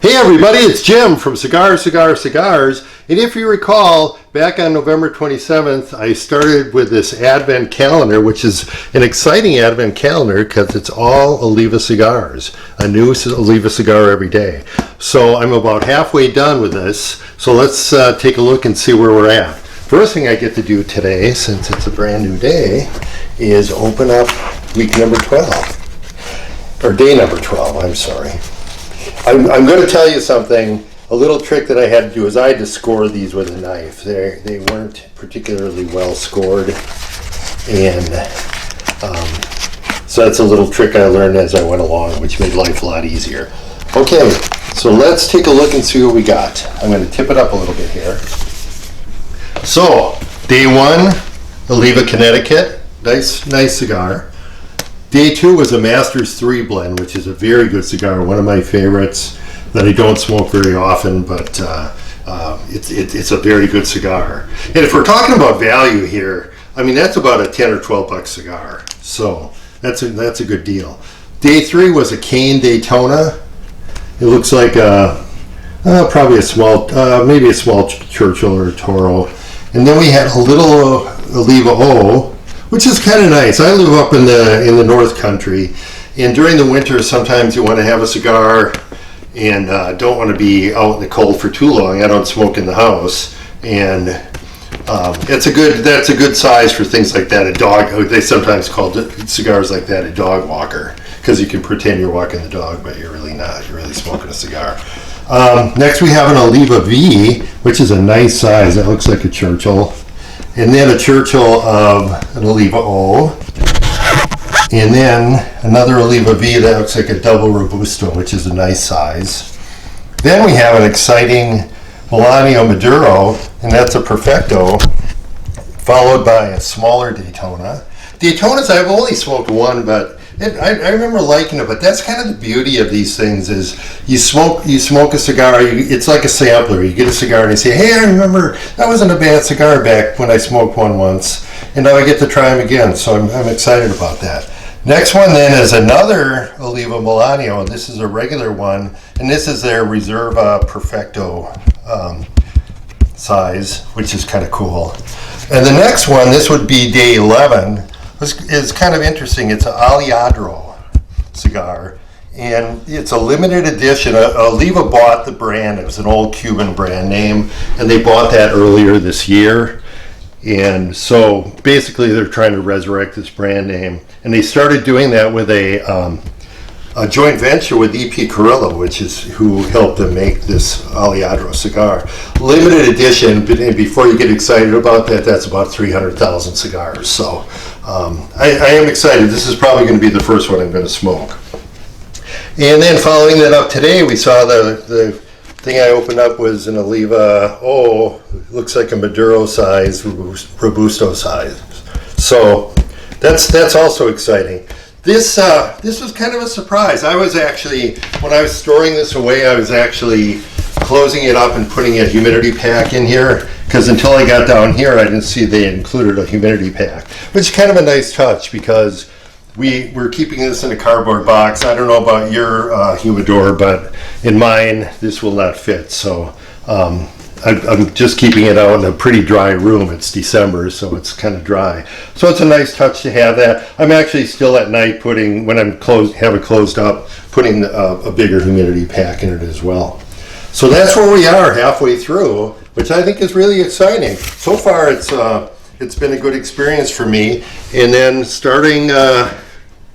Hey everybody, it's Jim from Cigars, and if you recall, back on November 27th, I started with this Advent Calendar, which is an exciting Advent Calendar because it's all Oliva cigars, a new Oliva cigar every day. So I'm about halfway done with this, so let's take a look and see where we're at. First thing I get to do today, since it's a brand new day, is open up week number 12, or day number 12, I'm sorry. I'm going to tell you something. A little trick that I had to do is I had to score these with a knife. They weren't particularly well scored, and so that's a little trick I learned as I went along, which made life a lot easier. Okay, so let's take a look and see what we got. I'm going to tip it up a little bit here. So, day one, Oliva, Connecticut. Nice cigar. Day two was a Masters 3 blend, which is a very good cigar, one of my favorites that I don't smoke very often, but it's a very good cigar. And if we're talking about value here, I mean, that's about a 10 or 12 buck cigar, so that's a good deal. Day three was a Cane Daytona. It looks like probably a small, maybe a small Churchill or a Toro. And then we had a little Oliva O, which is kind of nice. I live up in the North Country, and during the winter sometimes you want to have a cigar and don't want to be out in the cold for too long. I don't smoke in the house, and that's a good size for things like that. A dog, they sometimes call cigars like that a dog walker, because you can pretend you're walking the dog, but you're really not. You're really smoking a cigar. Next we have an Oliva V, which is a nice size. That looks like a Churchill. And then a Churchill of an Oliva O. And then another Oliva V that looks like a double Robusto, which is a nice size. Then we have an exciting Melanio Maduro, and that's a Perfecto, followed by a smaller Daytona. Daytonas, I've only smoked one, but I remember liking it, but that's kind of the beauty of these things is you smoke a cigar, it's like a sampler. You get a cigar and you say, hey, I remember that wasn't a bad cigar back when I smoked one once, and now I get to try them again, so I'm excited about that. Next one then is another Oliva Melanio, and this is a regular one, and this is their Reserva Perfecto size, which is kind of cool. And the next one, this would be day 11, is kind of interesting. It's an Aliadro cigar, and it's a limited edition. Oliva bought the brand. It was an old Cuban brand name, and they bought that earlier this year. And so basically they're trying to resurrect this brand name, and they started doing that with a joint venture with EP Carrillo, which is who helped them make this Aliadro cigar. Limited edition, but before you get excited about that, that's about 300,000 cigars. So I am excited. This is probably going to be the first one I'm going to smoke. And then following that up today, we saw the thing I opened up was an Oliva looks like a Maduro size, Robusto size. So that's also exciting. This was kind of a surprise. I was actually, when I was storing this away, I was actually closing it up and putting a humidity pack in here, because until I got down here I didn't see they included a humidity pack, which is kind of a nice touch because we're keeping this in a cardboard box. I don't know about your humidor, but in mine this will not fit, so I'm just keeping it out in a pretty dry room. It's December, so it's kind of dry. So it's a nice touch to have that. I'm actually still at night when I'm have it closed up, putting a bigger humidity pack in it as well. So that's where we are halfway through, which I think is really exciting. So far it's been a good experience for me. And then starting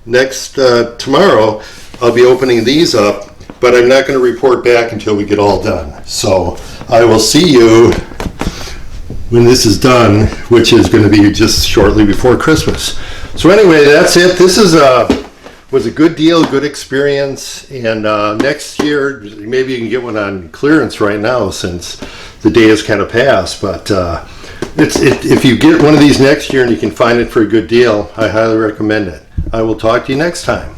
next tomorrow, I'll be opening these up, but I'm not going to report back until we get all done. So I will see you when this is done, which is going to be just shortly before Christmas. So anyway, that's it. This was a good deal, good experience, and next year maybe you can get one on clearance right now since the day has kind of passed, but if you get one of these next year and you can find it for a good deal, I highly recommend it. I will talk to you next time.